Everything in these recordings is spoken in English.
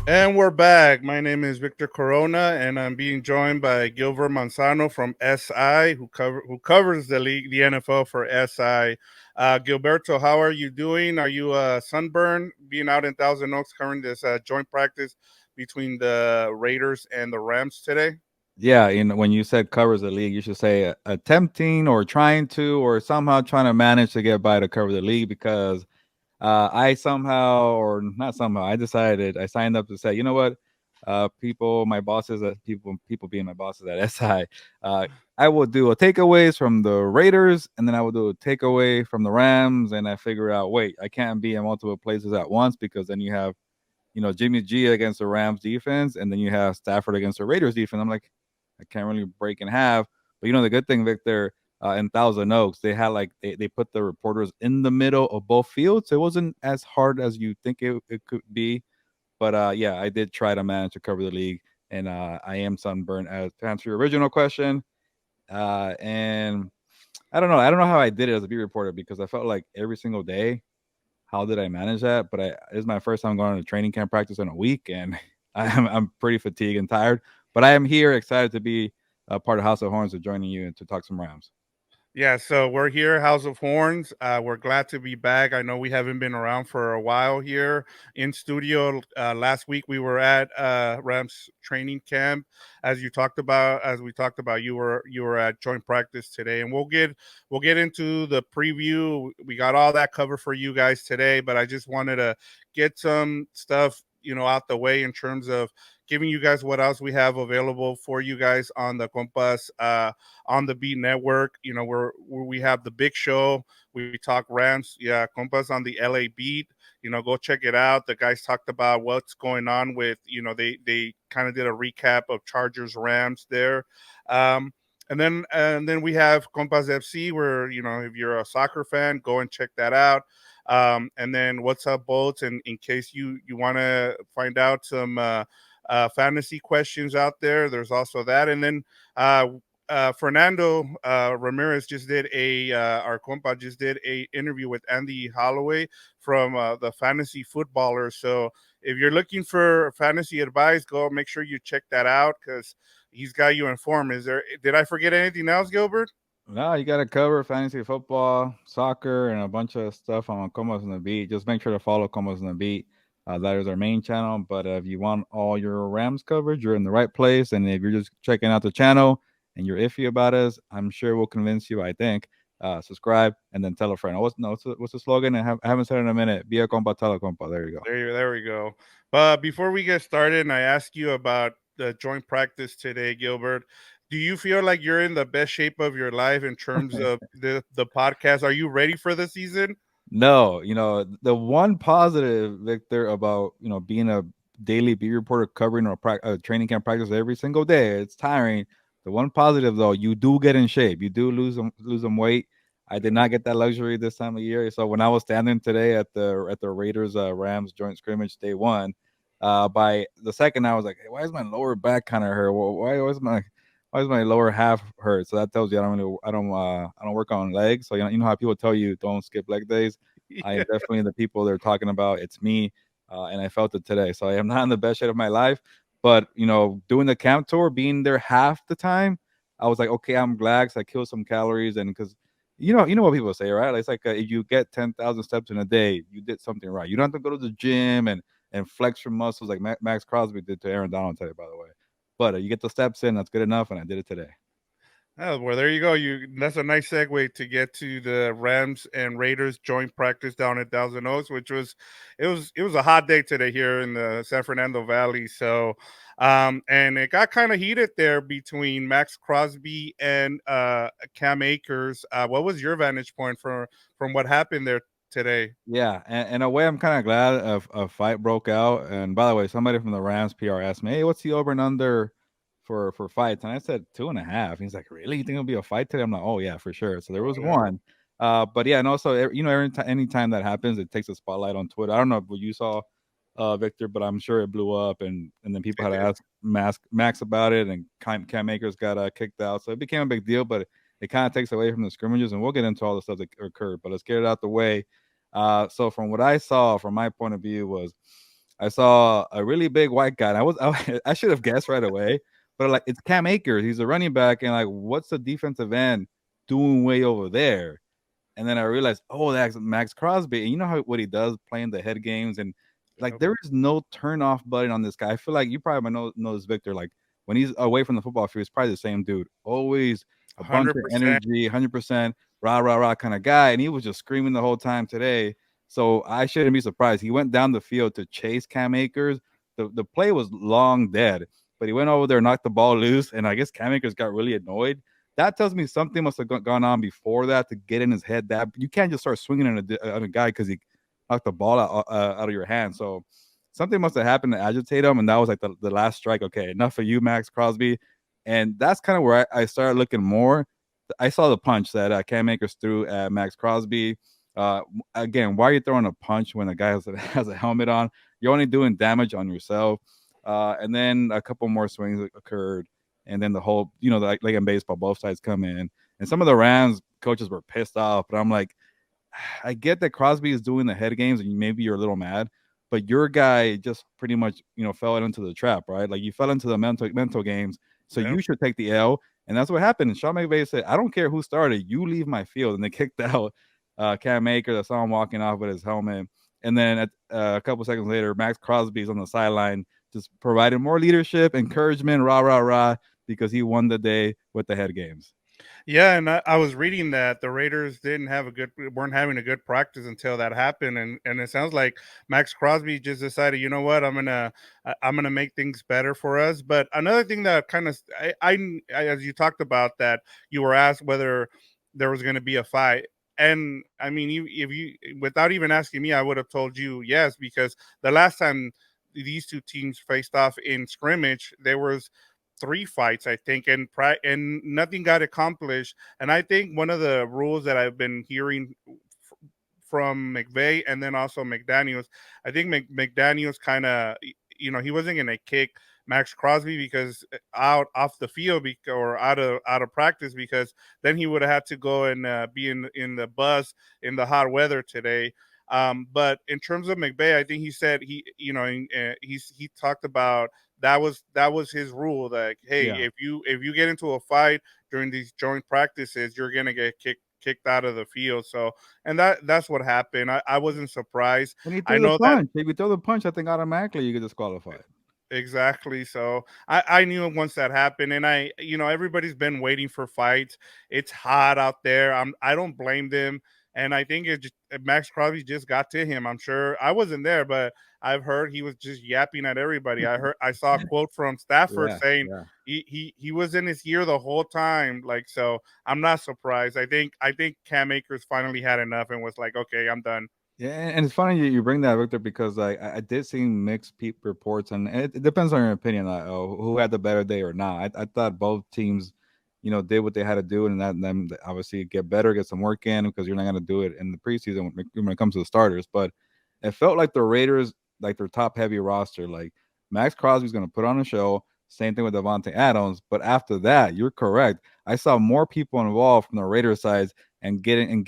And we're back. My name is Victor Corona, and I'm being joined by Gilbert Manzano from SI, who covers the league, the NFL for SI. Gilberto, how are you doing? Are you sunburned being out in Thousand Oaks covering this joint practice between the Raiders and the Rams today? Yeah, when you said covers the league, you should say attempting or trying to or somehow trying to manage to get by to cover the league because I somehow or not somehow I decided I signed up to say, you know what, people, my bosses, people being my bosses at SI, I will do a takeaways from the Raiders and then I will do a takeaway from the Rams, and I figure out, wait, I can't be in multiple places at once because then you have Jimmy G against the Rams defense, and then you have Stafford against the Raiders defense. I'm like, I can't really break in half. But the good thing, Victor, in Thousand Oaks, they had like they put the reporters in the middle of both fields. So it wasn't as hard as you think it could be. But yeah, I did try to manage to cover the league, and I am sunburned. As to answer your original question, and I don't know how I did it as a beat reporter because I felt like every single day how did I manage that? But this is my first time going to training camp practice in a week, and I'm pretty fatigued and tired. But I am here, excited to be a part of House of Horns, and joining you and to talk some Rams. Yeah, so we're here, House of Horns. We're glad to be back. I know we haven't been around for a while here in studio. Last week we were at Rams training camp, as we talked about. You were at joint practice today, and we'll get into the preview. We got all that covered for you guys today, but I just wanted to get some stuff out the way in terms of giving you guys what else we have available for you guys on the Compas on the Beat Network. We have the big show. We talk Rams. Yeah, Compas on the LA Beat. Go check it out. The guys talked about what's going on with. They kind of did a recap of Chargers Rams there. And then we have Compas FC, where if you're a soccer fan, go and check that out. And then what's up, Bolts? And in case you want to find out some fantasy questions out there, there's also that. And then uh, Fernando Ramirez just did our compa just did a interview with Andy Holloway from the Fantasy Footballer. So if you're looking for fantasy advice, go make sure you check that out because he's got you informed. Did I forget anything else, Gilbert? No, you got to cover fantasy football, soccer, and a bunch of stuff on Combos on the Beat. Just make sure to follow Combos on the Beat. That is our main channel. But if you want all your Rams coverage, you're in the right place. And if you're just checking out the channel and you're iffy about us, I'm sure we'll convince you. I think. Subscribe and then tell a friend. Oh, what's the slogan? I haven't said it in a minute. Be a compa, tell a compa. There you go. There we go. But before we get started, and I ask you about the joint practice today, Gilbert, do you feel like you're in the best shape of your life in terms of the podcast? Are you ready for the season? No, the one positive, Victor, about being a daily beat reporter covering a training camp practice every single day, it's tiring. The one positive though, you do get in shape. You do lose some weight. I did not get that luxury this time of year. So when I was standing today at the Raiders Rams joint scrimmage day one, by the second I was like, hey, why is my lower back kind of hurt? Why is my lower half hurt? So that tells you I don't work on legs. So you know how people tell you don't skip leg days. I am Yeah. definitely the people they're talking about. It's me, and I felt it today. So I am not in the best shape of my life. But doing the camp tour, being there half the time, I was like, okay, I'm glad 'cause I killed some calories, and because you know what people say, right? It's like if you get 10,000 steps in a day, you did something right. You don't have to go to the gym and flex your muscles like Max Crosby did to Aaron Donald today, by the way. But you get the steps in, that's good enough, and I did it today. Oh, well, there you go. That's a nice segue to get to the Rams and Raiders joint practice down at Thousand Oaks, which was a hot day today here in the San Fernando Valley. So, and it got kind of heated there between Max Crosby and Cam Akers. What was your vantage point from what happened there today? Yeah, and in a way, I'm kind of glad a fight broke out. And by the way, somebody from the Rams PR asked me, "Hey, what's the over and under for fights?" And I said 2.5. He's like, "Really? You think it'll be a fight today?" I'm like, "Oh yeah, for sure." So there Oh was yeah. one. But yeah, and also, anytime that happens, it takes a spotlight on Twitter. I don't know what you saw, Victor, but I'm sure it blew up, and then people It had to did. ask Max about it, and Cam Akers got kicked out, so it became a big deal. But it kind of takes away from the scrimmages, and we'll get into all the stuff that occurred. But let's get it out the way. So from what I saw, from my point of view, was I saw a really big white guy. And I should have guessed right away, but like it's Cam Akers. He's a running back, and like, what's the defensive end doing way over there? And then I realized, oh, that's Max Crosby. And you know how what he does playing the head games, and like Yep. there is no turn off button on this guy. I feel like you probably might know this, Victor. Like when he's away from the football field, he's probably the same dude. Always a bunch of 100%. energy, 100% rah rah rah kind of guy, and he was just screaming the whole time today. So I shouldn't be surprised. He went down the field to chase Cam Akers. The play was long dead, but he went over there, knocked the ball loose, and I guess Cam Akers got really annoyed. That tells me something must have gone on before that to get in his head. That you can't just start swinging on a guy because he knocked the ball out of your hand. So something must have happened to agitate him, and that was like the last strike. Okay, enough of you, Max Crosby. And that's kind of where I started looking more. I saw the punch that Cam Akers threw at Max Crosby. Uh, Again, why are you throwing a punch when a guy has a helmet on? You're only doing damage on yourself. And then a couple more swings occurred, and then the whole, like in baseball, both sides come in, and some of the Rams coaches were pissed off. But I'm like, I get that Crosby is doing the head games, and maybe you're a little mad, but your guy just pretty much, fell into the trap, right? Like you fell into the mental games, so Yep. you should take the L, and that's what happened. And Sean McVay said, "I don't care who started, you leave my field," and they kicked out Cam Akers. I saw him walking off with his helmet, and then a couple seconds later, Max Crosby's on the sideline, just providing more leadership, encouragement, rah rah rah, because he won the day with the head games. Yeah, and I was reading that the Raiders weren't having a good practice until that happened, and it sounds like Max Crosby just decided, you know what, I'm gonna make things better for us. But another thing that kind of as you talked about that, you were asked whether there was going to be a fight, and I mean, if you without even asking me, I would have told you yes, because the last time these two teams faced off in scrimmage, there was three fights, I think, and nothing got accomplished. And I think one of the rules that I've been hearing from McVay and then also McDaniels, I think McDaniels kind of, he wasn't going to kick Max Crosby because out off the field or out of practice, because then he would have had to go and be in the bus in the hot weather today. But in terms of McVay, I think he said he talked about that was his rule, like, hey, Yeah. if you get into a fight during these joint practices, you're gonna get kicked out of the field. So, and that's what happened. I wasn't surprised. And he I threw the know that. punch. If you throw the punch, I think automatically you get disqualified. Exactly. So I knew once that happened, and everybody's been waiting for fights. It's hot out there. I don't blame them, and I think Max Crosby just got to him. I'm sure I wasn't there, but I've heard he was just yapping at everybody. I saw a quote from Stafford Yeah, saying yeah. he was in his ear the whole time. Like, so I'm not surprised. I think Cam Akers finally had enough and was like, okay, I'm done. Yeah, and it's funny you bring that, Victor, because like I did see mixed reports, and it depends on your opinion, like, who had the better day or not. I thought both teams, did what they had to do, and that them obviously get better, get some work in, because you're not going to do it in the preseason when it comes to the starters. But it felt like the Raiders, like their top heavy roster, like Max Crosby's going to put on a show. Same thing with Davante Adams, but after that, you're correct. I saw more people involved from the Raiders side and getting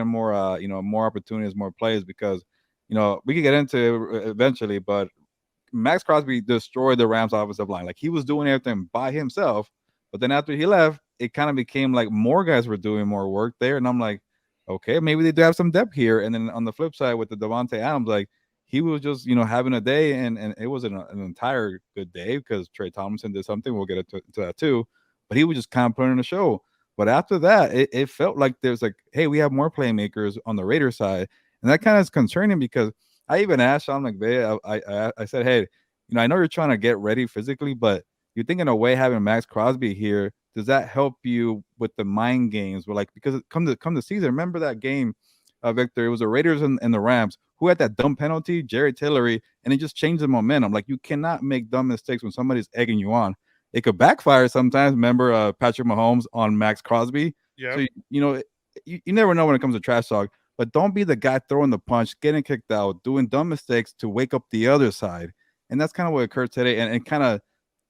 more more opportunities, more plays, because we could get into it eventually, but Max Crosby destroyed the Rams offensive line. Like he was doing everything by himself, but then after he left, it kind of became like more guys were doing more work there, and I'm like, okay, maybe they do have some depth here. And then on the flip side with the Davante Adams, like he was just having a day, and it was an entire good day because Tre Tomlinson did something. We'll get into that too, but he was just kind of putting on a show. But after that, it felt like there's like, hey, we have more playmakers on the Raider side, and that kind of is concerning because I even asked Sean McVay. I said, hey, I know you're trying to get ready physically, but you're thinking a way having Max Crosby here. Does that help you with the mind games? Where like because it come the season, remember that game, Victor? It was the Raiders and the Rams who had that dumb penalty, Jerry Tillery, and it just changed the momentum. Like you cannot make dumb mistakes when somebody's egging you on. It could backfire sometimes. Remember Patrick Mahomes on Max Crosby. So Yep. you never know when it comes to trash talk. But don't be the guy throwing the punch, getting kicked out, doing dumb mistakes to wake up the other side. And that's kind of what occurred today. And it kind of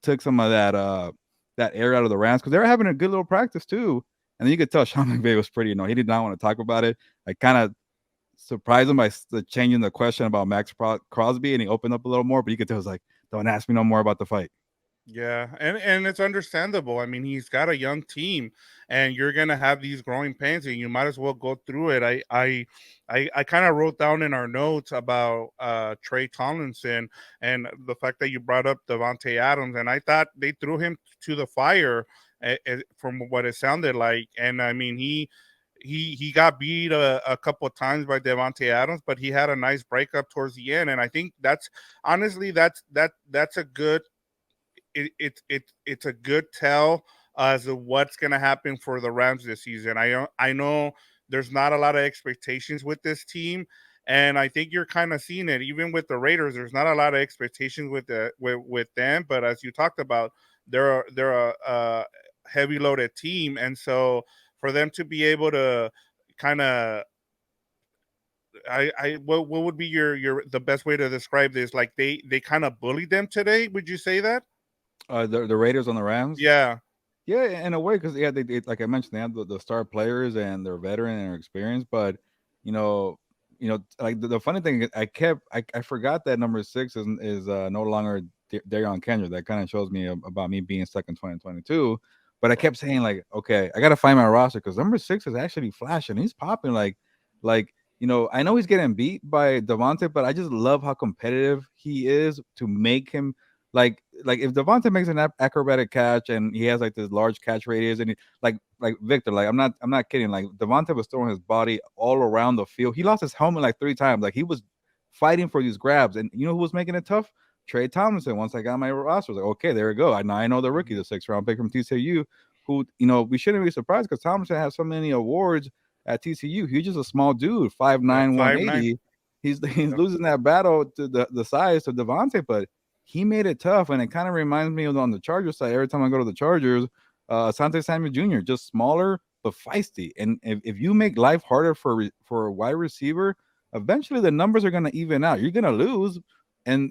took some of that air out of the Rams because they were having a good little practice too. And then you could tell Sean McVay was pretty, he did not want to talk about it. I kind of surprised him by changing the question about Crosby, and he opened up a little more. But you could tell he was like, "Don't ask me no more about the fight." Yeah, and it's understandable. I mean, he's got a young team, and you're gonna have these growing pains, and you might as well go through it. I kind of wrote down in our notes about Tre Tomlinson and the fact that you brought up Davante Adams, and I thought they threw him to the fire, from what it sounded like. And I mean, he got beat a couple of times by Davante Adams, but he had a nice breakup towards the end, and I think that's honestly that's a good it's a good tell as to what's going to happen for the Rams this season. I know there's not a lot of expectations with this team, and I think you're kind of seeing it even with the Raiders. There's not a lot of expectations with them, but as you talked about, they're a heavy loaded team, and so for them to be able to kind of I what would be your the best way to describe this? Like they kind of bullied them today. Would you say that? The Raiders on the Rams. Yeah. Yeah, in a way, because yeah, they like I mentioned, they have the star players and they're veteran and experienced. But you know, like the funny thing is, I forgot that number six is no longer Darion Kendrick. That kind of shows me about me being stuck in 2022. But I kept saying like, okay, I gotta find my roster because number six is actually flashing. He's popping like I know he's getting beat by Devontae, but I just love how competitive he is to make him like if Devontae makes an acrobatic catch and he has like this large catch radius and like Victor, like I'm not kidding. Like Devontae was throwing his body all around the field. He lost his helmet like 3 times. Like he was fighting for these grabs, and you know who was making it tough? Tre Tomlinson. Once I got my roster, I was like, okay, there we go. I know the rookie, the 6th round pick from TCU, who we shouldn't be surprised because Tomlinson has so many awards at TCU. He's just a small dude, 5'9", one 5'9". eighty. He's Yep. losing that battle to the size to Devontae, but he made it tough, and it kind of reminds me of on the Chargers side. Every time I go to the Chargers, Asante Samuel Jr. just smaller but feisty, and if you make life harder for a wide receiver, eventually the numbers are going to even out. You're going to lose. And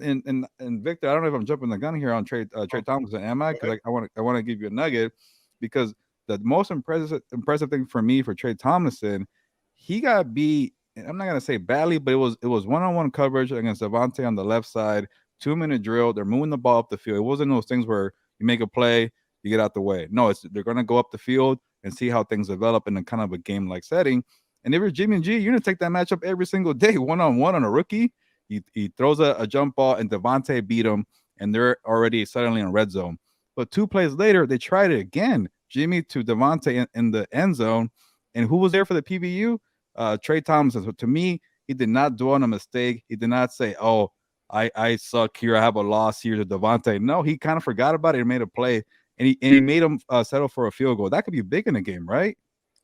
Victor, I don't know if I'm jumping the gun here on Tre Oh, Thompson. Am I? go ahead. Because I want to give you a nugget because the most impressive thing for me for Tre Tomlinson, he got beat. I'm not gonna say badly, but it was one-on-one coverage against Davante on the left side, 2-minute drill. They're moving the ball up the field. It wasn't those things where you make a play, you get out the way. No, they're gonna go up the field and see how things develop in a kind of a game like setting. And if you're Jimmy and G, you're gonna take that matchup every single day, one-on-one on a rookie. He throws a jump ball and Davante beat him, and they're already suddenly in red zone. But 2 plays later, they tried it again. Jimmy to Davante in the end zone. And who was there for the PBU? Tre Thompson. So to me, he did not dwell on a mistake. He did not say, "Oh, I suck here. I have a loss here to Davante." No, he kind of forgot about it and made a play, and he made him settle for a field goal. That could be big in a game, right?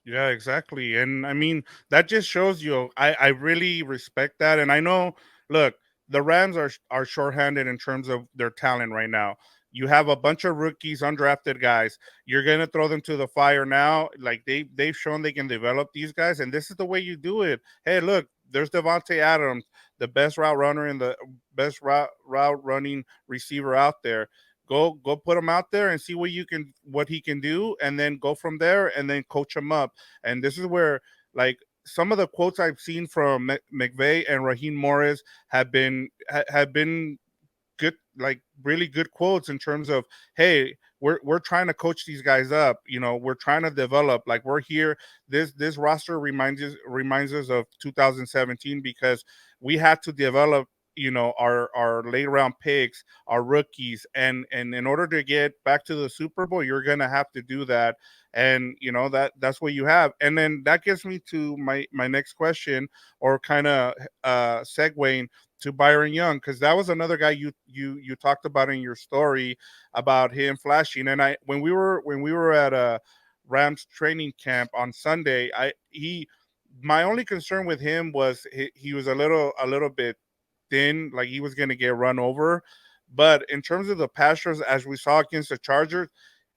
Yeah, exactly. And I mean, that just shows you I really respect that. And I know, look, the Rams are shorthanded in terms of their talent right now. You have a bunch of rookies, undrafted guys. You're gonna throw them to the fire now. Like they've shown they can develop these guys, and this is the way you do it. Hey, look, there's Davante Adams, the best route runner and the best route running receiver out there. Go put him out there and see what he can do, and then go from there and then coach him up. And this is where, like, some of the quotes I've seen from McVay and Raheem Morris have been good, like really good quotes in terms of, hey, we're trying to coach these guys up. We're trying to develop. Like, we're here. This roster reminds us of 2017 because we had to develop. Our late round picks, our rookies, and in order to get back to the Super Bowl, you're gonna have to do that. And that's what you have. And then that gets me to my next question, or kind of segueing to Byron Young, because that was another guy you talked about in your story about him flashing. And I when we were at a Rams training camp on Sunday, I he my only concern with him was he was a little bit thin, like he was going to get run over. But in terms of the passers, as we saw against the Chargers,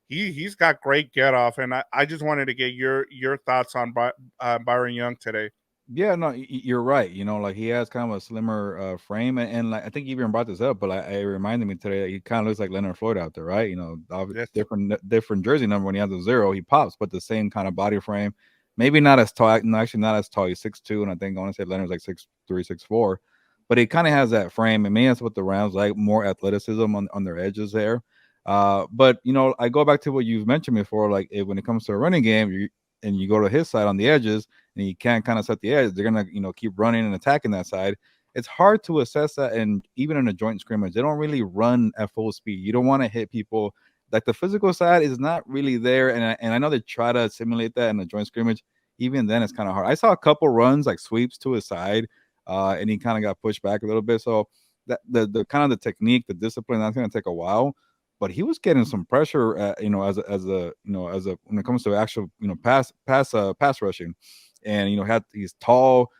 he's got great get off, and I just wanted to get your thoughts on Byron Young today. Yeah, no, you're right. Like he has kind of a slimmer frame, and like I think you even brought this up, but like, it reminded me today that he kind of looks like Leonard Floyd out there, right? Yes. Different jersey number when he has a zero, he pops, but the same kind of body frame. maybe not as tall. No, actually, not as tall. He's 6'2", and I want to say Leonard's like 6'3", 6'4", but he kind of has that frame. And maybe that's what the Rams like, more athleticism on their edges there. But I go back to what you've mentioned before. Like when it comes to a running game, and you go to his side on the edges, and you can't kind of set the edge, they're gonna keep running and attacking that side. It's hard to assess that, and even in a joint scrimmage, they don't really run at full speed. You don't want to hit people. Like the physical side is not really there, and I know they try to simulate that in a joint scrimmage. Even then, it's kind of hard. I saw a couple runs like sweeps to his side, and he kind of got pushed back a little bit. So that the kind of the technique, the discipline, that's going to take a while. But he was getting some pressure, as a when it comes to actual pass rushing, and he's tall,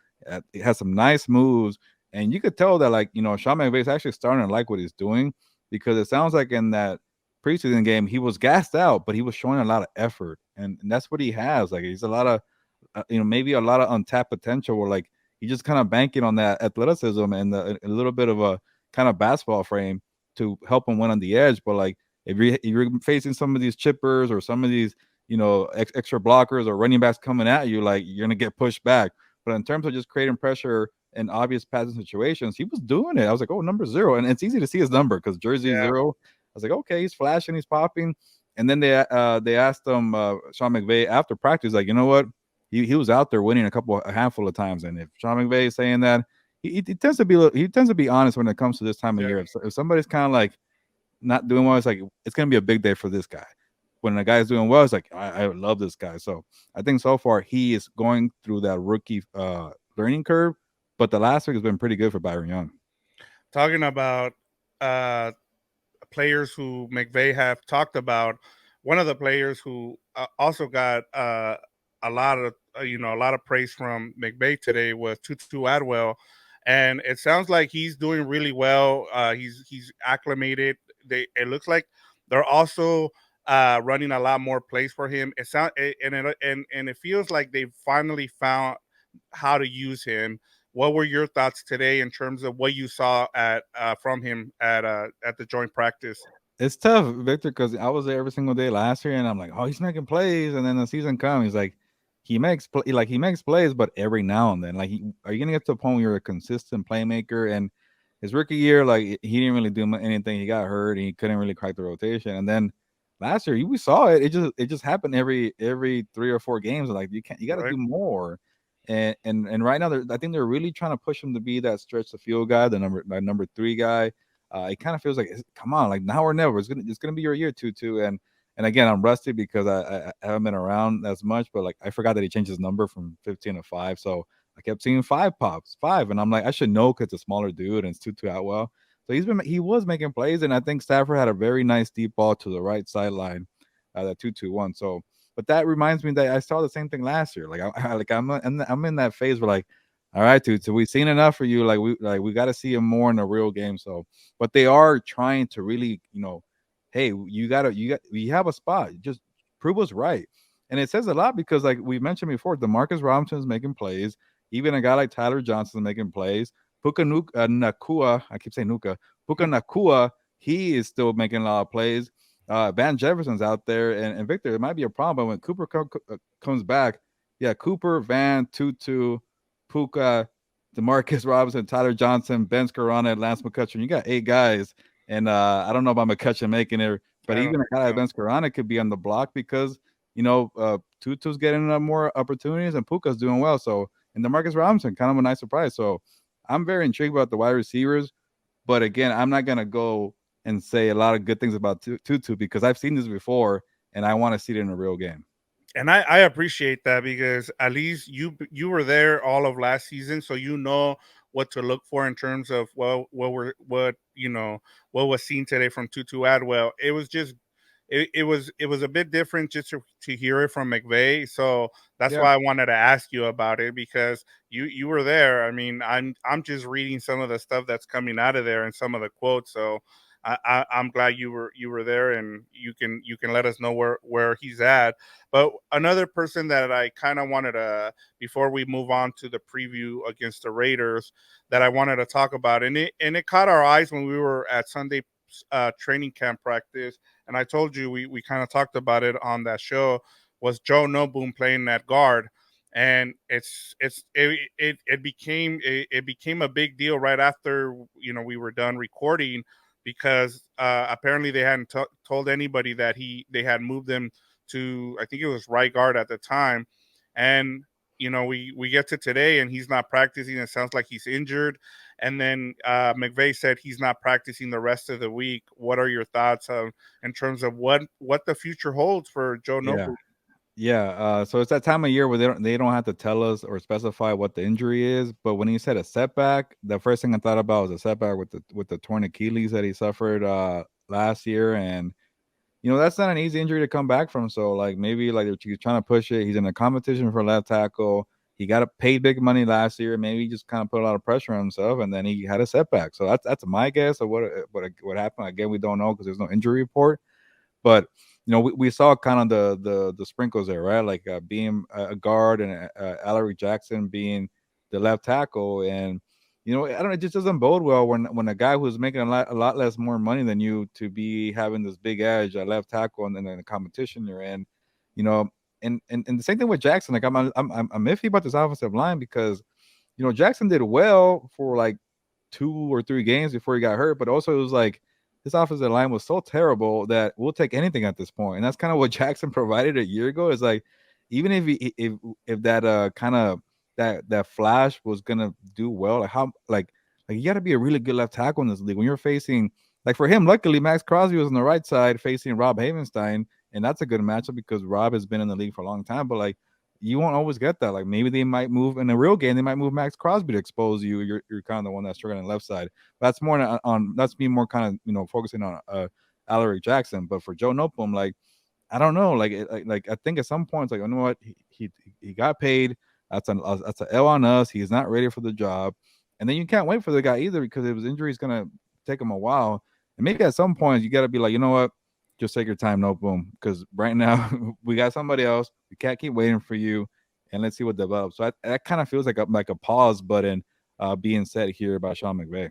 he has some nice moves, and you could tell that Sean McVay is actually starting to like what he's doing, because it sounds like in that preseason game he was gassed out, but he was showing a lot of effort, and that's what he has. Like he's a lot of maybe a lot of untapped potential, where like he's just kind of banking on that athleticism and a little bit of a kind of basketball frame to help him win on the edge. But like if you're facing some of these chippers or some of these extra blockers or running backs coming at you, like you're gonna get pushed back. But in terms of just creating pressure in obvious passing situations, he was doing it. I was like, oh, number 0, and it's easy to see his number because jersey Yeah. 0. I was like, okay, he's flashing, he's popping. And then they asked him, Sean McVay, after practice, like, you know what, he was out there winning a handful of times. And if Sean McVay is saying that, he tends to be honest when it comes to this time of Yeah. year. If somebody's kind of like not doing well, it's like it's gonna be a big day for this guy. When the guy's doing well, it's like I love this guy. So I think so far he is going through that rookie learning curve, but the last week has been pretty good for Byron Young. Talking about uh, players who McVay have talked about, one of the players who also got a lot of a lot of praise from McVay today was Tutu Atwell, and it sounds like he's doing really well. He's acclimated. It looks like they're also running a lot more plays for him. And it feels like they finally found how to use him. What were your thoughts today in terms of what you saw at from him at the joint practice? It's tough, Victor, because I was there every single day last year, and I'm like, oh, he's making plays, and then the season comes, he's like, he makes plays, but every now and then, like, are you gonna get to a point where you're a consistent playmaker? And his rookie year, like, he didn't really do anything. He got hurt, and he couldn't really crack the rotation. And then last year, we saw it. It just happened every 3 or 4 games. Like, you got to Right? do more. And right now, I think they're really trying to push him to be that stretch the field guy, the number 3 guy. It kind of feels like, come on, like now or never. It's gonna be your year, Tutu. And again, I'm rusty because I haven't been around as much, but like I forgot that he changed his number from 15 to 5. So I kept seeing 5 pops, and I'm like, I should know because it's a smaller dude and it's Tutu Atwell. So he was making plays, and I think Stafford had a very nice deep ball to the right sideline, that 2-2-1. So, but that reminds me that I saw the same thing last year. Like I'm in that phase where like, all right, dude. So we've seen enough for you. Like we got to see him more in a real game. So, but they are trying to really, hey, we have a spot. Just prove us right. And it says a lot because, like we mentioned before, Demarcus Robinson's making plays. Even a guy like Tyler Johnson's making plays. Nakua, I keep saying Nuka. Puka Nakua, he is still making a lot of plays. Van Jefferson's out there, and Victor, it might be a problem when Cooper comes back. Yeah, Cooper, Van, Tutu, Puka, Demarcus Robinson, Tyler Johnson, Ben Scarana, Lance McCutcheon. You got 8 guys, and I don't know about McCutcheon making it, but I don't even a think guy like so. Ben Scarana could be on the block because Tutu's getting more opportunities and Puka's doing well. So, and Demarcus Robinson, kind of a nice surprise. So, I'm very intrigued about the wide receivers, but again, I'm not gonna go and say a lot of good things about Tutu because I've seen this before, and I want to see it in a real game. And I appreciate that because at least you were there all of last season, so you know what to look for in terms of what was seen today from Tutu Adwell. It was just it was a bit different just to hear it from McVay. So that's Yeah. why I wanted to ask you about it because you were there. I mean, I'm just reading some of the stuff that's coming out of there and some of the quotes. So I'm glad you were there and you can let us know where he's at. But another person that I kind of wanted to, before we move on to the preview against the Raiders, that I wanted to talk about, and it caught our eyes when we were at Sunday training camp practice, and I told you we kind of talked about it on that show, was Joe Noboom playing that guard. and it became a big deal right after we were done recording, because apparently they hadn't told anybody that they had moved him to, I think it was right guard at the time. And we get to today and he's not practicing. It sounds like he's injured. And then McVay said he's not practicing the rest of the week. What are your thoughts in terms of what the future holds for Joe Yeah. Nobu? Yeah, so it's that time of year where they don't have to tell us or specify what the injury is. But when he said a setback, the first thing I thought about was a setback with the torn Achilles that he suffered last year, and that's not an easy injury to come back from. So like maybe like he's trying to push it. He's in a competition for left tackle. He got paid big money last year. Maybe he just kind of put a lot of pressure on himself, and then he had a setback. So that's my guess of what happened. Again, we don't know because there's no injury report. But we saw kind of the sprinkles there, right? Like being a guard and Alaric Jackson being the left tackle, and I don't know, it just doesn't bode well when a guy who's making a lot less more money than you to be having this big edge at left tackle, and then in the competition you're in, you know. And the same thing with Jackson. Like I'm iffy about this offensive line because Jackson did well for like 2 or 3 games before he got hurt, but also it was like this offensive line was so terrible that we'll take anything at this point. And that's kind of what Jackson provided a year ago. Is like even if that kind of that flash was gonna do well, like how like you got to be a really good left tackle in this league when you're facing, like, for him. Luckily, Max Crosby was on the right side facing Rob Havenstein, and that's a good matchup because Rob has been in the league for a long time. But like you won't always get that. Like maybe they might move in a real game. They might move Max Crosby to expose you. You're kind of the one that's struggling on the left side. But that's more on that's me more kind of focusing on Alaric Jackson. But for Joe Noteboom, like I don't know. Like I think at some points, like, you know what, he got paid. That's a L on us. He's not ready for the job, and then you can't wait for the guy either because if his injury is gonna take him a while. And maybe at some point you got to be like, you know what, just take your time, no boom, because right now we got somebody else. We can't keep waiting for you, and let's see what develops. So that kind of feels like a pause button being set here by Sean McVay.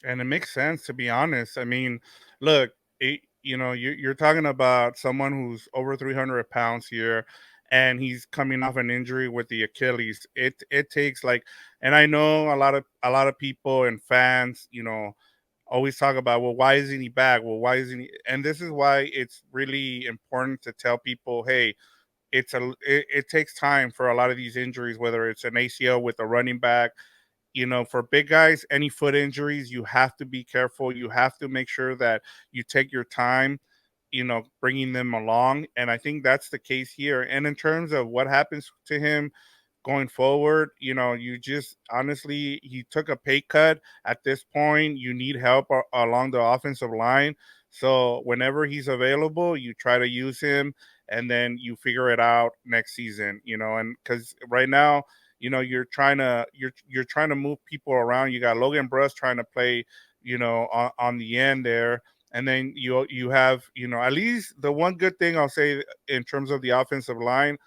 And it makes sense, to be honest. I mean, look, you're talking about someone who's over 300 pounds here, and he's coming off an injury with the Achilles. It takes like, and I know a lot of people and fans, always talk about, well, why isn't he back? Well, why isn't he? And this is why it's really important to tell people, hey, it takes time for a lot of these injuries, whether it's an ACL with a running back. For big guys, any foot injuries, you have to be careful. You have to make sure that you take your time, bringing them along. And I think that's the case here. And in terms of what happens to him going forward, you just honestly, he took a pay cut. At this point, you need help along the offensive line. So whenever he's available, you try to use him, and then you figure it out next season, and because right now, you're trying to move people around. You got Logan Bruss trying to play, on the end there. And then you have, at least the one good thing I'll say in terms of the offensive line,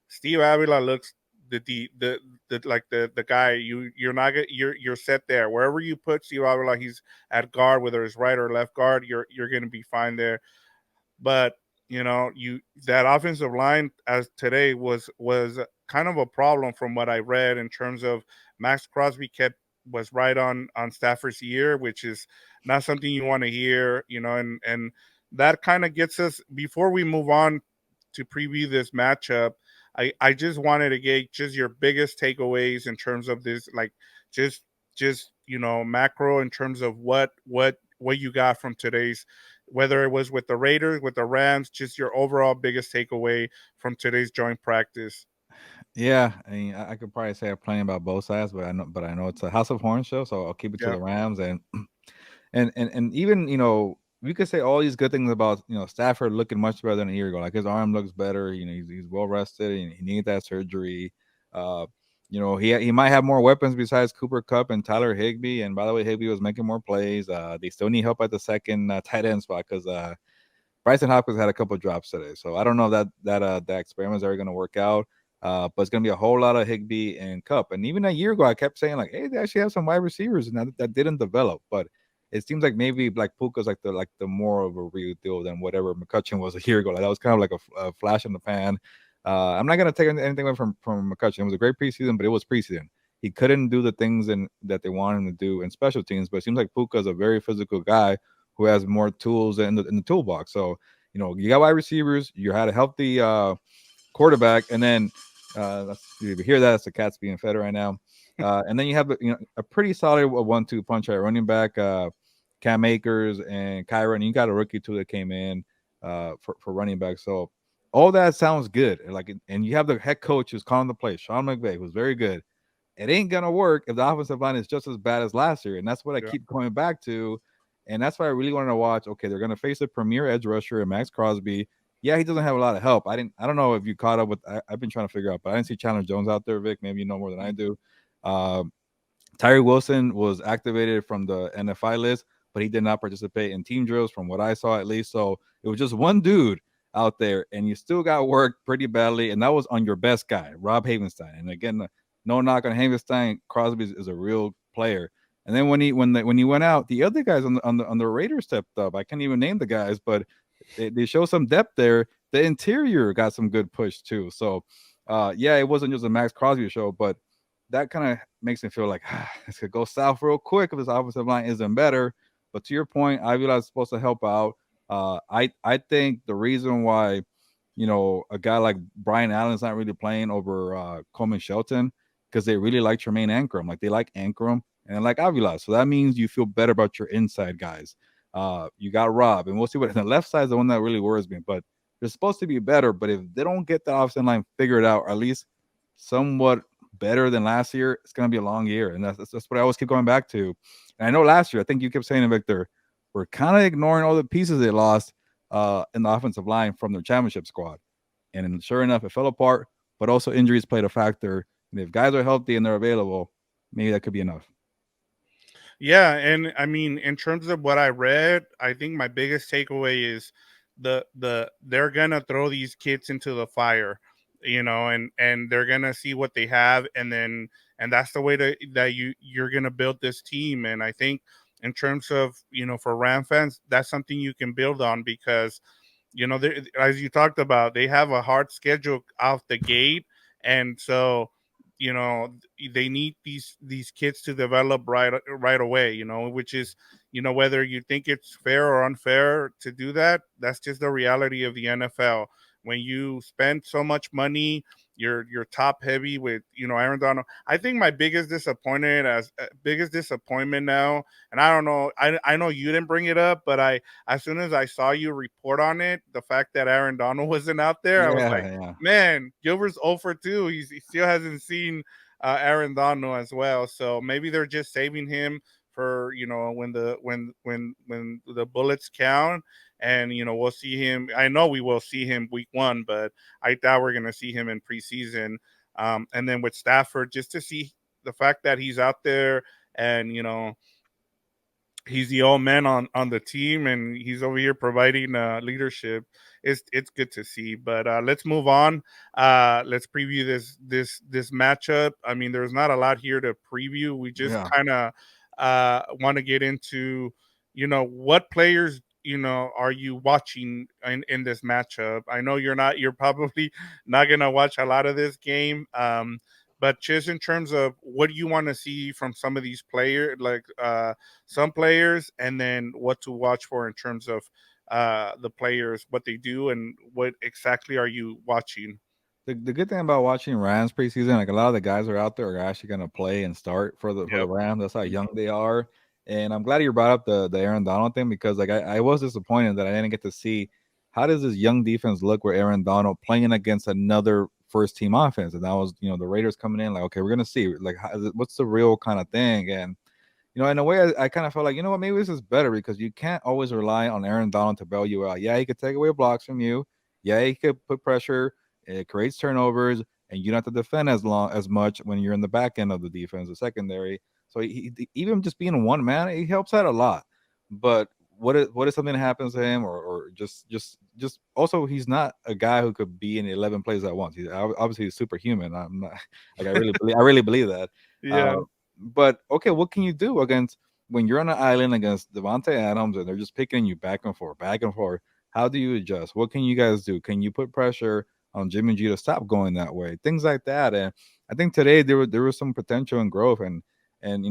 Steve Avila looks the guy. You're not you're set there. Wherever you put Steve Avila, he's at guard, whether it's right or left guard, you're gonna be fine there. But you that offensive line as today was kind of a problem from what I read, in terms of Max Crosby was right on Stafford's ear, which is not something you want to hear, and that kind of gets us, before we move on to preview this matchup. I just wanted to get just your biggest takeaways in terms of this, like, just macro, in terms of what you got from today's, whether it was with the Raiders, with the Rams, just your overall biggest takeaway from today's joint practice. Yeah, I mean, I could probably say I'm playing about both sides, but I know it's a House of Horns show, so I'll keep it to Yeah. the Rams. And even we could say all these good things about Stafford looking much better than a year ago. Like his arm looks better. He's well rested, and he needed that surgery. Uh, he might have more weapons besides Cooper Cup and Tyler Higbee. And by the way, Higbee was making more plays. They still need help at the second tight end spot because Bryson Hopkins had a couple of drops today, so I don't know that experiments are going to work out. But it's going to be a whole lot of Higbee and Cup. And even a year ago, I kept saying like, "Hey, they actually have some wide receivers," and that didn't develop. But it seems like maybe like Puka's like the more of a real deal than whatever McCutcheon was a year ago. Like that was kind of like a flash in the pan. I'm not gonna take anything away from McCutcheon. It was a great preseason, but it was preseason. He couldn't do the things that they wanted him to do in special teams. But it seems like Puka is a very physical guy who has more tools in the toolbox. So you got wide receivers. You had a healthy quarterback, and then you hear that it's the cats being fed right now. And then you have a pretty solid 1-2 punch at running back, Cam Akers and Kyron. You got a rookie too that came in for running back. So all that sounds good. And you have the head coach who's calling the play, Sean McVay, who's very good. It ain't gonna work if the offensive line is just as bad as last year, and that's what I Yeah. keep going back to. And that's why I really wanted to watch. Okay, they're gonna face a premier edge rusher and Max Crosby. Yeah, he doesn't have a lot of help. I don't know if you caught up with. I've been trying to figure out, but I didn't see Chandler Jones out there. Vic, maybe you know more than I do. Uh, Tyree Wilson was activated from the NFI list, but he did not participate in team drills, from what I saw at least. So it was just one dude out there, and you still got worked pretty badly, and that was on your best guy, Rob Havenstein. And again, no knock on Havenstein, Crosby is a real player. And then when he went out, the other guys on the Raiders stepped up. I can't even name the guys, but they show some depth there. The interior got some good push too. So yeah, it wasn't just a Max Crosby show, but that kind of makes me feel like this could go south real quick if this offensive line isn't better. But to your point, Avila is supposed to help out. I think the reason why a guy like Brian Allen's not really playing over Coleman Shelton because they really like Tremaine Ankrum. Like they like Ankrum and they like Avila. So that means you feel better about your inside guys. You got Rob, and we'll see what the left side is the one that really worries me. But they're supposed to be better. But if they don't get the offensive line figured out, or at least somewhat better than last year, it's going to be a long year. And that's what I always keep going back to. And I know last year, I think you kept saying, Victor, we're kind of ignoring all the pieces they lost in the offensive line from their championship squad. And sure enough, it fell apart, but also injuries played a factor. And if guys are healthy and they're available, maybe that could be enough. Yeah, and I mean, in terms of what I read, I think my biggest takeaway is they're gonna throw these kids into the fire, and they're gonna see what they have, and that's the way that you're gonna build this team. And I think in terms of for Ram fans, that's something you can build on because as you talked about, they have a hard schedule out the gate, and so you know they need these kids to develop right away. Which is whether you think it's fair or unfair to do that, that's just the reality of the NFL. When you spend so much money, you're top heavy with Aaron Donald. I think my biggest disappointment now, and I don't know, I know you didn't bring it up, but as soon as I saw you report on it, the fact that Aaron Donald wasn't out there, I was Yeah, like, yeah. man, Gilbert's 0 for 2. He still hasn't seen Aaron Donald as well. So maybe they're just saving him for when the bullets count, and we'll see him. I know we will see him week 1, but I doubt we're gonna see him in preseason. And then with Stafford, just to see the fact that he's out there, and he's the old man on the team, and he's over here providing leadership. It's good to see. But let's move on. Let's preview this matchup. I mean, there's not a lot here to preview. We just Yeah. kind of want to get into what players are you watching in this matchup. I know you're probably not gonna watch a lot of this game. But just in terms of what do you want to see from some of these players, like some players, and then what to watch for in terms of the players, what they do, and what exactly are you watching? The good thing about watching Rams preseason, like a lot of the guys are out there are actually going to play and start for the Yep. Rams. That's how young they are. And I'm glad you brought up the Aaron Donald thing because like I was disappointed that I didn't get to see how does this young defense look where Aaron Donald playing against another first team offense. And that was the Raiders coming in like, okay, we're gonna see like what's the real kind of thing. And in a way, I kind of felt like, what, maybe this is better because you can't always rely on Aaron Donald to bail you out. Yeah, he could take away blocks from you. Yeah, he could put pressure. It creates turnovers, and you don't have to defend as much when you're in the back end of the defense, the secondary. So even just being one man, he helps out a lot. But what if something happens to him, or just also he's not a guy who could be in 11 plays at once. He's obviously he's superhuman. I'm not like I really believe that. Yeah. Uh, but okay, what can you do against when you're on an island against Davante Adams and they're just picking you back and forth, back and forth? How do you adjust? What can you guys do? Can you put pressure on Jimmy G to stop going that way, things like that. And I think today there was some potential and growth, and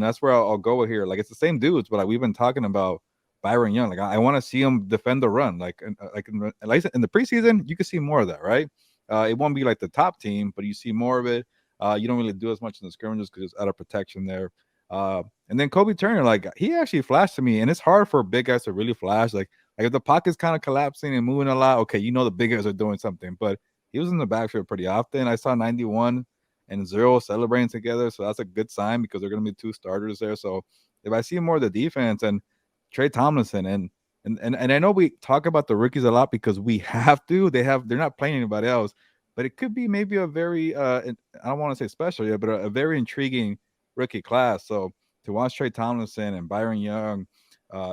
that's where I'll go with here. Like it's the same dudes, but like we've been talking about Byron Young. Like I want to see him defend the run. At least in the preseason, you can see more of that, right? It won't be like the top team, but you see more of it. You don't really do as much in the scrimmages because it's out of protection there. And then Kobe Turner, like he actually flashed to me, and it's hard for big guys to really flash. Like if the pocket's kind of collapsing and moving a lot, okay, the big guys are doing something. But he was in the backfield pretty often. I saw 91 and 0 celebrating together, so that's a good sign because they're going to be two starters there. So if I see more of the defense and Tre Tomlinson and I know we talk about the rookies a lot because we have to. They're not playing anybody else, but it could be maybe a very I don't want to say special yet, but a very intriguing rookie class. So to watch Tre Tomlinson and Byron Young,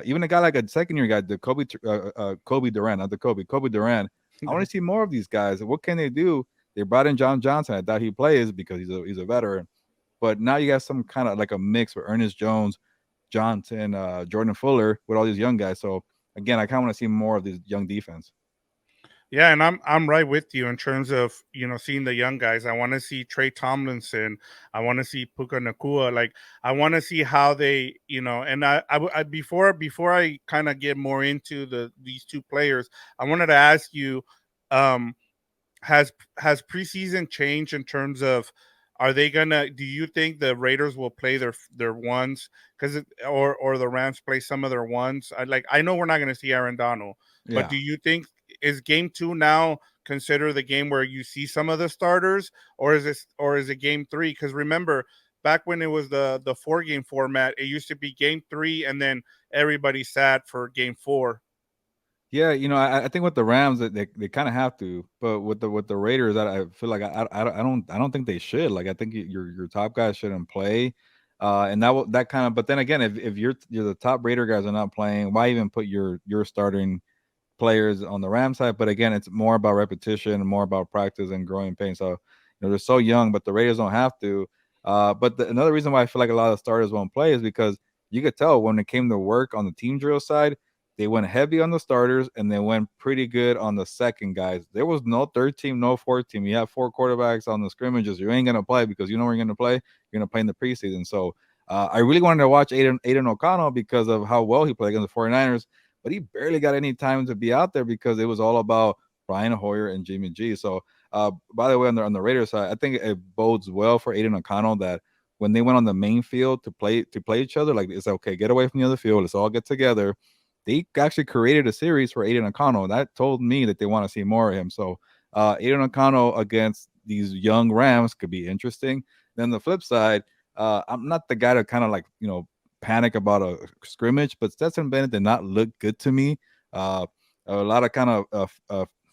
even a guy like a second year guy, the Kobe Durant, not the Kobe Durant. I want to see more of these guys. What can they do? They brought in John Johnson. I thought he plays because he's a veteran, but now you got some kind of like a mix with Ernest Jones, Johnson, Jordan Fuller with all these young guys. So again, I kind of want to see more of this young defense. Yeah, and I'm right with you in terms of seeing the young guys. I want to see Tre Tomlinson. I want to see Puka Nakua. Like I want to see how they And before I kind of get more into these two players, I wanted to ask you, um, has preseason changed in terms of are they gonna do you think the Raiders will play their ones because or the Rams play some of their ones? I know we're not gonna see Aaron Donald, but Yeah. do you think is game two now consider the game where you see some of the starters, or is it game three? Because remember back when it was the 4 game format, it used to be game three and then everybody sat for game four. Yeah, I think with the Rams that they kind of have to, but with the Raiders, I feel like I don't think they should. Like I think your top guys shouldn't play, and that kind of. But then again, if you're the top Raider guys are not playing, why even put your starting players on the Ram side? But again, it's more about repetition and more about practice and growing pain. So they're so young, but the Raiders don't have to. But another reason why I feel like a lot of starters won't play is because you could tell when it came to work on the team drill side, they went heavy on the starters and they went pretty good on the second guys. There was no third team, no fourth team. You have four quarterbacks on the scrimmages. You ain't gonna play because you know where you're gonna play. You're gonna play in the preseason. So I really wanted to watch Aiden O'Connell because of how well he played against the 49ers, but he barely got any time to be out there because it was all about Brian Hoyer and Jimmy G. So by the way, on the Raiders side, I think it bodes well for Aiden O'Connell that when they went on the main field to play each other, like it's okay, get away from the other field, let's all get together. They actually created a series for Aiden O'Connell. That told me that they want to see more of him. So Aiden O'Connell against these young Rams could be interesting. Then the flip side, I'm not the guy to kind of like panic about a scrimmage, but Stetson Bennett did not look good to me. Uh, a lot of kind of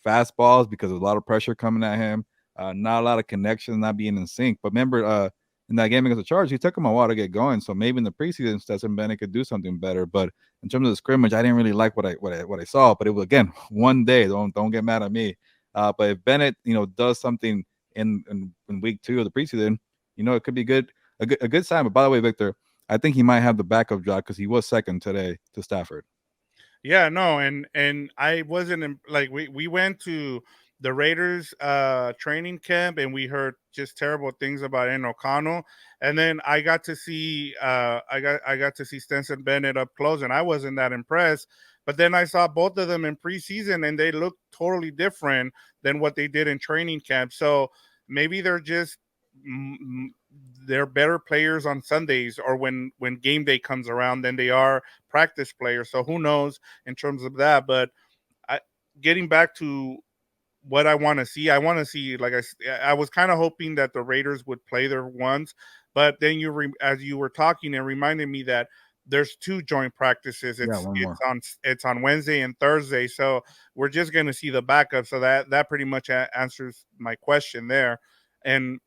fastballs because there's a lot of pressure coming at him. Not a lot of connections, not being in sync. But remember, in that game against the Chargers, he took him a while to get going. So maybe in the preseason, Stetson Bennett could do something better. But in terms of the scrimmage, I didn't really like what I saw. But it was again one day. Don't get mad at me. But if Bennett, does something in week 2 of the preseason, it could be good. A good sign. But by the way, Victor, I think he might have the backup job because he was second today to Stafford. Yeah, no, and I wasn't like we went to the Raiders training camp and we heard just terrible things about N O'Connell, and then I got to see Stenson Bennett up close and I wasn't that impressed. But then I saw both of them in preseason and they looked totally different than what they did in training camp. So maybe they're just mm, mm, they're better players on Sundays or when game day comes around than they are practice players. So who knows in terms of that? But I, getting back to what I want to see like I was kind of hoping that the Raiders would play their ones, but then as you were talking, it reminded me that there's 2 joint practices. Yeah, It's one more. it's on Wednesday and Thursday, so we're just going to see the backup. So that pretty much answers my question there, and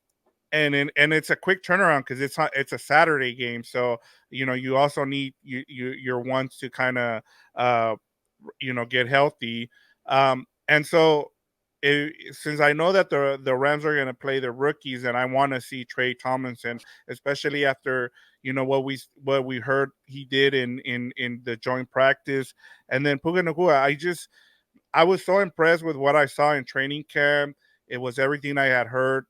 and it's a quick turnaround because it's a Saturday game, so you also need your ones to kind of uh get healthy, and so since I know that the Rams are going to play the rookies, and I want to see Tre Tomlinson, especially after what we heard he did in the joint practice, and then Puka Nakua, I was so impressed with what I saw in training camp. It was everything I had heard,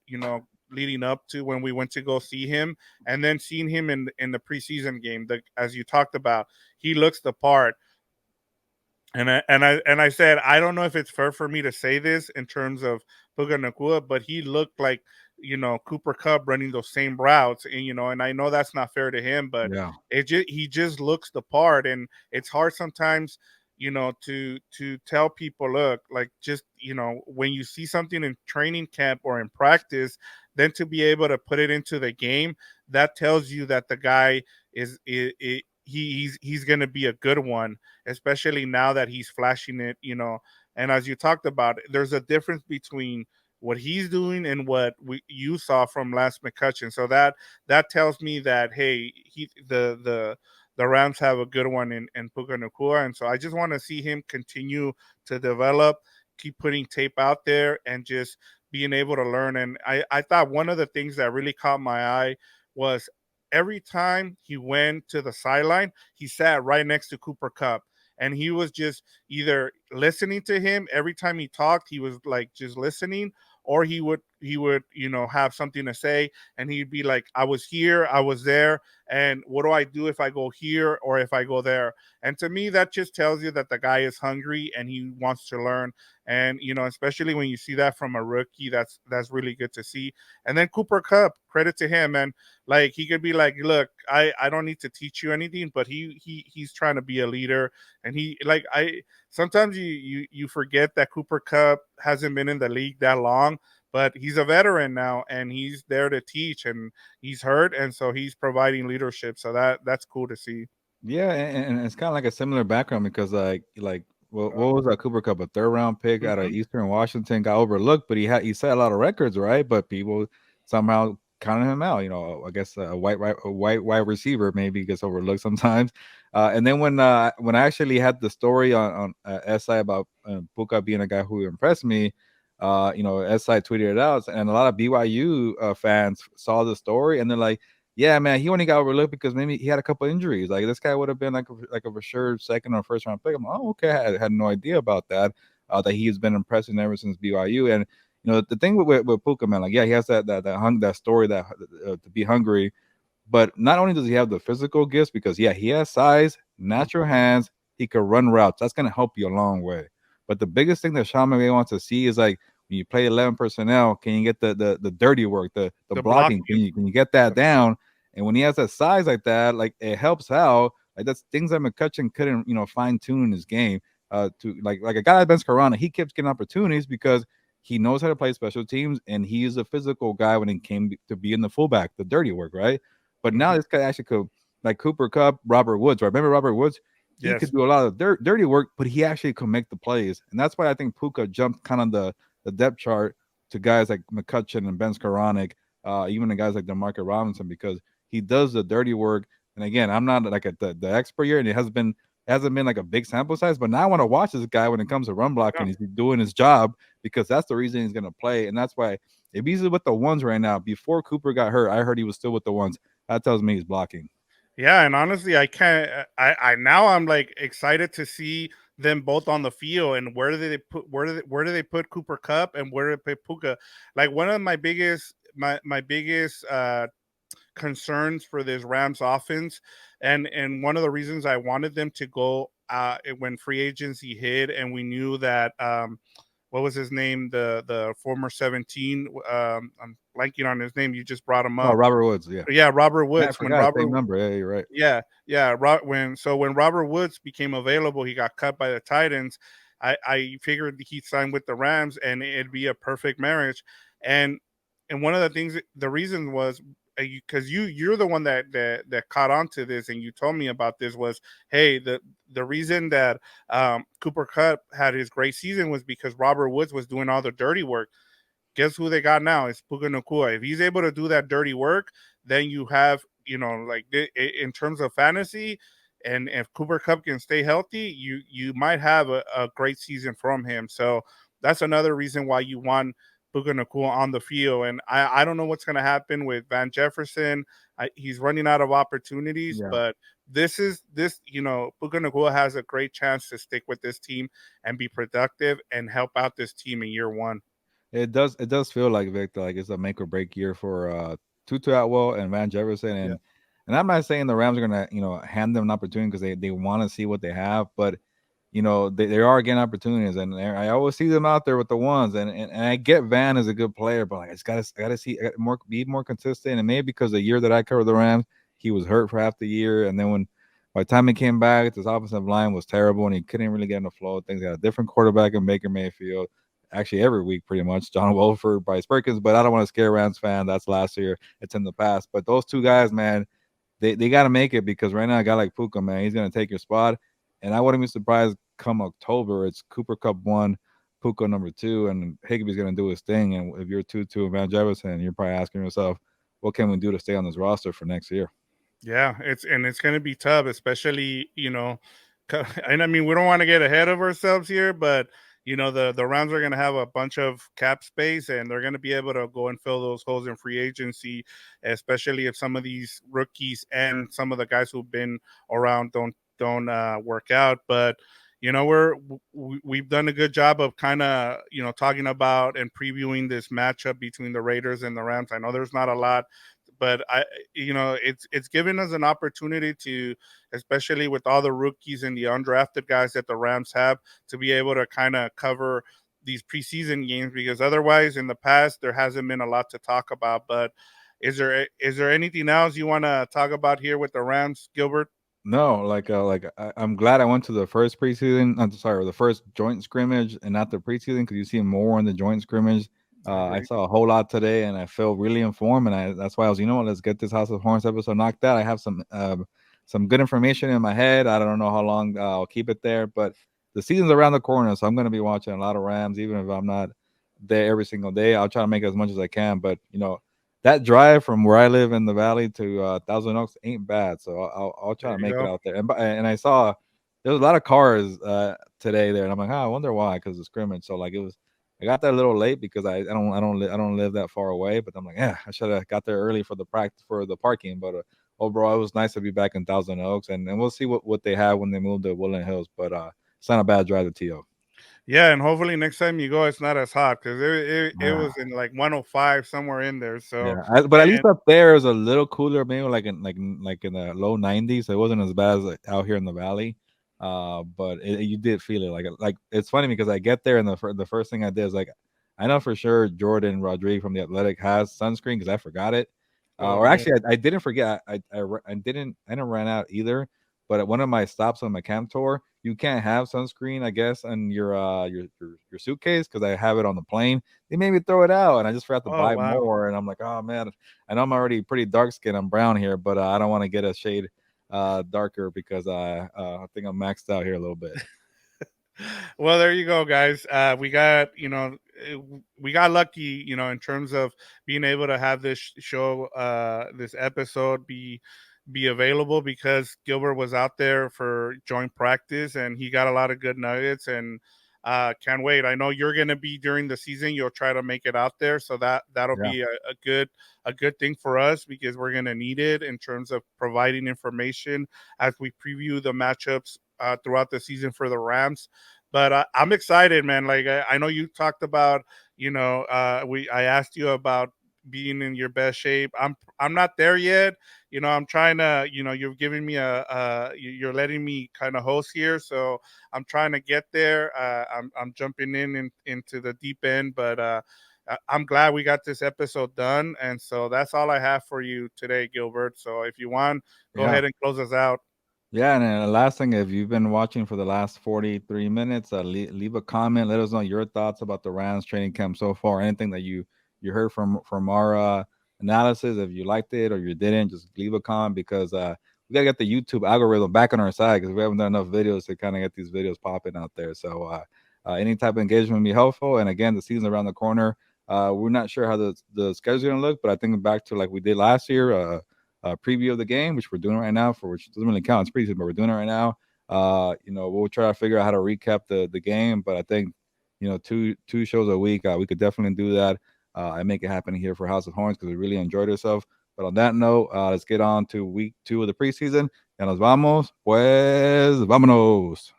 leading up to when we went to go see him, and then seeing him in the preseason game. As you talked about, he looks the part. And I said I don't know if it's fair for me to say this in terms of Puka Nakua, but he looked like Cooper Cup running those same routes, and I know that's not fair to him, but Yeah. he just looks the part, and it's hard sometimes to tell people, look, like, just when you see something in training camp or in practice, then to be able to put it into the game, that tells you that the guy he's going to be a good one, especially now that he's flashing it. And as you talked about, there's a difference between what he's doing and what you saw from last McCutcheon. So that tells me that, hey, the Rams have a good one in Puka Nakua, and so I just want to see him continue to develop, keep putting tape out there, and just being able to learn. And I thought one of the things that really caught my eye was every time he went to the sideline, he sat right next to Cooper Cup. And he was just either listening to him every time he talked, he was like just listening, or he would have something to say, and he'd be like, I was here, I was there, and what do I do if I go here or if I go there? And to me, that just tells you that the guy is hungry and he wants to learn. And especially when you see that from a rookie, that's really good to see. And then Cooper Cup, credit to him, and like, he could be like, look, I don't need to teach you anything, but he's trying to be a leader. And he, like, I sometimes you forget that Cooper Cup hasn't been in the league that long, but he's a veteran now and he's there to teach, and he's hurt, and so he's providing leadership. So that's cool to see. Yeah, and it's kind of like a similar background because like what was that Cooper Cup, a third round pick out of Mm-hmm. Eastern Washington, got overlooked, but he set a lot of records, right? But people somehow counted him out. I guess a white wide receiver maybe gets overlooked sometimes. And then when I actually had the story on SI about Puka being a guy who impressed me, SI tweeted it out, and a lot of BYU fans saw the story and they're like, yeah, man, he only got overlooked because maybe he had a couple injuries. Like this guy would have been like a for sure second or first round pick. I'm like, oh, okay, I had no idea about that. That he has been impressing ever since BYU. And the thing with Puka, man, like, yeah, he has that story to be hungry, but not only does he have the physical gifts, because yeah, he has size, natural hands, he could run routes. That's gonna help you a long way. But the biggest thing that Sean McVay wants to see is like when you play 11 personnel, can you get the dirty work, the The blocking? blocking. Can you get that down? And when he has that size like that, like it helps out. Like that's things that McCutcheon couldn't, fine tune in his game. To like a guy like Ben Carana, he keeps getting opportunities because he knows how to play special teams, and he is a physical guy when it came to being the fullback, the dirty work, right? But now Hmm. this guy actually could, like Cooper Cup, Robert Woods, right? Remember Robert Woods? He could Yes. do a lot of dirty work, but he actually could make the plays. And that's why I think Puka jumped kind of the depth chart to guys like McCutcheon and Ben Skoranek, even the guys like DeMarcus Robinson, because he does the dirty work. And again, I'm not like the expert here, and it hasn't been like a big sample size, but now I want to watch this guy when it comes to run blocking. He's doing his job because that's the reason he's going to play. And that's why if he's with the ones right now, before Cooper got hurt, I heard he was still with the ones. That tells me he's blocking. Yeah, and honestly, I can't. I now I'm like excited to see them both on the field, and where do they put Cooper Cup, and where do they put Puka? Like, one of my biggest concerns for this Rams offense, and one of the reasons I wanted them to go when free agency hit, and we knew that what was his name, the former 17, I'm blanking on his name. You just brought him Oh, up. Robert Woods, yeah. Yeah, Robert Yeah, I Woods. When forgot. Robert Same number. Yeah, you're right. Yeah, yeah. When Robert Woods became available, he got cut by the Titans. I figured he'd sign with the Rams, and it'd be a perfect marriage. And one of the things, the reason was, because you're the one that caught on to this, and you told me about this, was, hey, the reason that Cooper Cup had his great season was because Robert Woods was doing all the dirty work. Guess who they got now? It's Puka Nakua. If he's able to do that dirty work, then you have, like, in terms of fantasy, and if Cooper Cup can stay healthy, you might have a great season from him. So that's another reason why you want Puka Nakua on the field. And I don't know what's going to happen with Van Jefferson. He's running out of opportunities, Yeah. but Puka Nakua has a great chance to stick with this team and be productive and help out this team in year one. It does feel like Victor, like it's a make or break year for Tutu Atwell and Van Jefferson, Yeah. and I'm not saying the Rams are gonna hand them an opportunity because they want to see what they have, but they are getting opportunities, and I always see them out there with the ones, and I get Van is a good player, but like, I gotta see more, be more consistent, and maybe because the year that I covered the Rams, he was hurt for half the year, and then when by the time he came back, this offensive line was terrible, and he couldn't really get in the flow of things. He got a different quarterback in Baker Mayfield. Actually, every week, pretty much, John Wolford, Bryce Perkins, but I don't want to scare Rams fans. That's last year. It's in the past. But those two guys, man, they got to make it because right now a guy like Puka, man, he's gonna take your spot, and I wouldn't be surprised come October. It's Cooper Cup 1, Puka number 2, and Higbee's gonna do his thing. And if you're 2-2 and Van Jefferson, you're probably asking yourself, what can we do to stay on this roster for next year? Yeah, it's going to be tough, especially and I mean we don't want to get ahead of ourselves here, but the Rams are going to have a bunch of cap space, and they're going to be able to go and fill those holes in free agency, especially if some of these rookies and some of the guys who've been around don't work out. But we've done a good job of kind of talking about and previewing this matchup between the Raiders and the Rams. I know there's not a lot, but it's given us an opportunity to, especially with all the rookies and the undrafted guys that the Rams have, to be able to kind of cover these preseason games, because otherwise in the past there hasn't been a lot to talk about. But is there anything else you want to talk about here with the Rams, Gilbert? No, I'm glad I went to the first preseason. I'm sorry, the first joint scrimmage and not the preseason because you see more in the joint scrimmage. I I agree. saw a whole lot today, and I felt really informed. And that's why I was, what, let's get this House of Horns episode knocked out. I have some good information in my head. I don't know how long I'll keep it there, but the season's around the corner, so I'm going to be watching a lot of Rams, even if I'm not there every single day. I'll try to make as much as I can, but that drive from where I live in the valley to Thousand Oaks ain't bad, so I'll try There to you make it go. out there. And I saw there was a lot of cars today there, and I'm like, I wonder why, because the scrimmage. So like it was, I got there a little late because I don't live that far away, but I'm like, yeah, I should have got there early for the practice for the parking. But overall, it was nice to be back in Thousand Oaks, and we'll see what they have when they move to Woodland Hills. But it's not a bad drive to TO. Yeah, and hopefully next time you go, it's not as hot, because it Yeah. was in like 105 somewhere in there. So, Yeah, but at least and up there it was a little cooler, maybe like in the low 90s. So it wasn't as bad as like, out here in the valley. But you did feel it like it's funny because I get there and the first thing I did is like I know for sure Jordan Rodriguez from the Athletic has sunscreen because I forgot it. oh Or yeah, actually I didn't forget. I didn't run out either. But at one of my stops on my camp tour, you can't have sunscreen, I guess, on your suitcase because I have it on the plane. They made me throw it out, and I just forgot to oh buy wow. more. And I'm like, oh man, I know I'm already pretty dark skinned. I'm brown here, but I don't want to get a shade darker because I think I'm maxed out here a little bit. Well, there you go, guys. We got lucky, in terms of being able to have this show, this episode be available, because Gilbert was out there for joint practice and he got a lot of good nuggets. And can't wait. I know you're gonna be during the season. You'll try to make it out there, so that'll Yeah, be a good thing for us, because we're gonna need it in terms of providing information as we preview the matchups throughout the season for the Rams. But I'm excited, man. Like I know you talked about, I asked you about being in your best shape. I'm not there yet. I'm trying to, you're giving me you're letting me kind of host here, so I'm trying to get there. I'm jumping into the deep end, but I'm glad we got this episode done, and so that's all I have for you today, Gilbert. So if you want, go yeah. ahead and close us out. Yeah, and then the last thing, if you've been watching for the last 43 minutes, leave a comment. Let us know your thoughts about the Rams training camp so far. Anything that you heard from our analysis. If you liked it or you didn't, just leave a comment because we gotta get the YouTube algorithm back on our side because we haven't done enough videos to kind of get these videos popping out there. So any type of engagement would be helpful. And again, the season's around the corner. We're not sure how the schedule's gonna look, but I think back to like we did last year. Preview of the game, which we're doing right now, for which doesn't really count. It's preseason, but we're doing it right now. We'll try to figure out how to recap the game, but I think two shows a week, we could definitely do that. I make it happen here for House of Horns because we really enjoyed ourselves. But on that note, let's get on to week 2 of the preseason. Ya nos vamos, pues vámonos.